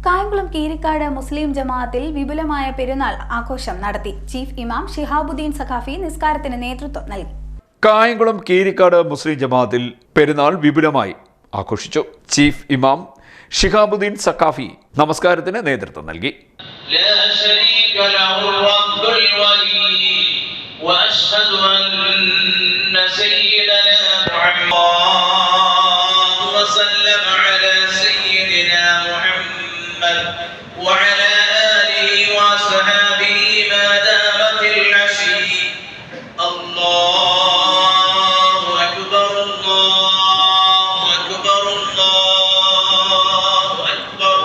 കായംകുളം കീരിക്കാട് മുസ്ലിം ജമാഅത്തിൽ വിപുലമായ പെരുന്നാൾ ആഘോഷം നടത്തി. ചീഫ് ഇമാം ഷിഹാബുദ്ദീൻ സഖാഫി നിസ്കാരത്തിന് നേതൃത്വം നൽകി. കായംകുളം കീരിക്കാട് മുസ്ലിം ജമാഅത്തിൽ പെരുന്നാൾ വിപുലമായി ആഘോഷിച്ചു. ചീഫ് ഇമാം ഷിഹാബുദ്ദീൻ സഖാഫി നമസ്കാരത്തിന് നേതൃത്വം നൽകി. وعلى آله وصحبه ما دامت العشي. الله أكبر الله أكبر الله أكبر.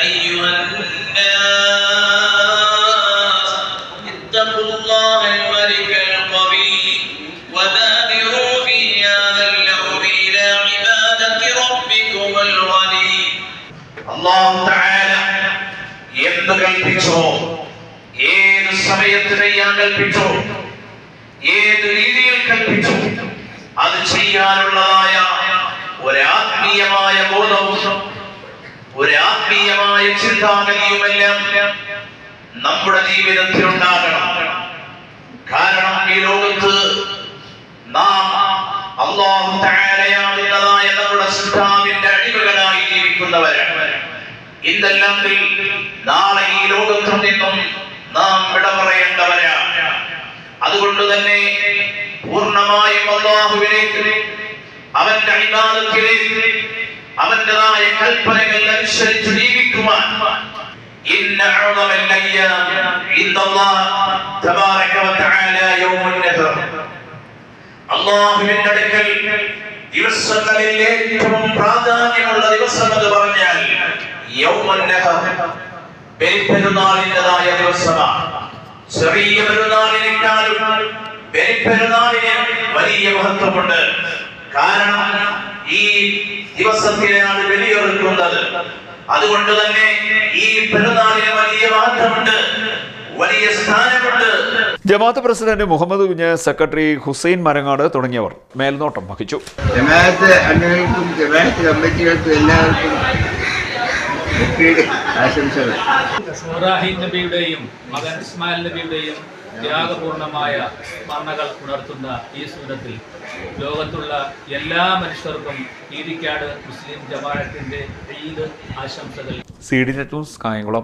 أيها الناس اتقوا الله الملك القوي وبادروا في هذا اليوم إلى عبادة ربكم الغني. الله تعالى എന്ത് കൽപ്പിച്ചോ, ഏത് സമയത്ത് ചെയ്യാൻ കൽപ്പിച്ചോ, ഏത് രീതിയിൽ കൽപ്പിച്ചോ, അത് ചെയ്യാനുള്ളതായ ഒരാത്മീയമായ ബോധവും ഒരാത്മീയമായ ചിന്താഗതിയുമെല്ലാം നമ്മുടെ ജീവിതത്തിൽ ഉണ്ടാകണം. കാരണം ഈ ലോകത്ത് നാം അല്ലാഹു തആലയാകുന്നതായ നമ്മുടെ സൃഷ്ടാവിന്റെ അടിമകളായി ജീവിക്കുന്നവരാണ്. ഇന്നല്ലെങ്കിൽ നാളെ ഈ ലോകത്തിൽ നിന്നും നാം വിട പറയേണ്ടവരാണ്. അതുകൊണ്ട് തന്നെ പൂർണ്ണമായും അല്ലാഹുവിലേക്ക്, അവന്റെ ഇബാദത്തിലേക്ക്, അവന്റേതായ കൽപ്പനകൾ അനുസരിച്ച് ജീവിക്കുവാൻ ഇന്ന അഅ്ളമൽ അയ്യാം ഇൻദല്ലാഹ് തബാറക വ തആല യൗമുൻ നഹർ. അല്ലാഹുവിന്റെ അടുക്കൽ ദിവസങ്ങളിൽ ഏറ്റവും പ്രാധാന്യമുള്ള ദിവസം എന്ന് പറഞ്ഞാൽ യൗമുൻ നഹർ, ബലിപെരുന്നാളിൻ്റെതായ ദിവസമാണ്. ചെറിയ പെരുന്നാളിനേക്കാളും ബലിപെരുന്നാളിന് വലിയ മഹത്വമുണ്ട്. കാരണം ഈ ദിവസത്തിലാണ് ബലിയെറുക്കുന്നത്. അതുകൊണ്ട് തന്നെ ഈ പെരുന്നാളിന് വലിയ മഹത്വമുണ്ട്, വലിയ സ്ഥാനമുണ്ട്. ജമാഅത്ത് പ്രസിഡന്റ് മുഹമ്മദ് കുഞ്ഞ്, സെക്രട്ടറി ഹുസൈൻ മരങ്ങാട് തുടങ്ങിയവർ മേൽനോട്ടം വഹിച്ചു. ജമാഅത്ത് അംഗങ്ങൾക്കും ജമാഅത്ത് കമ്മിറ്റികൾക്കും എല്ലാവർക്കും ആശംസകൾ. ഇബ്രാഹിം നബിയുടെയും മകൻ ഇസ്മായിൽ നബിയുടെയും ത്യാഗപൂർണമായ സ്മരണകൾ ഉണർത്തുന്ന ഈ സൂരത്തിൽ ലോകത്തുള്ള എല്ലാ മനുഷ്യർക്കും കീരിക്കാട് മുസ്ലിം ജമാഅത്തിന്റെ ഈദ് ആശംസകൾ. CD net news, Kayamkulam.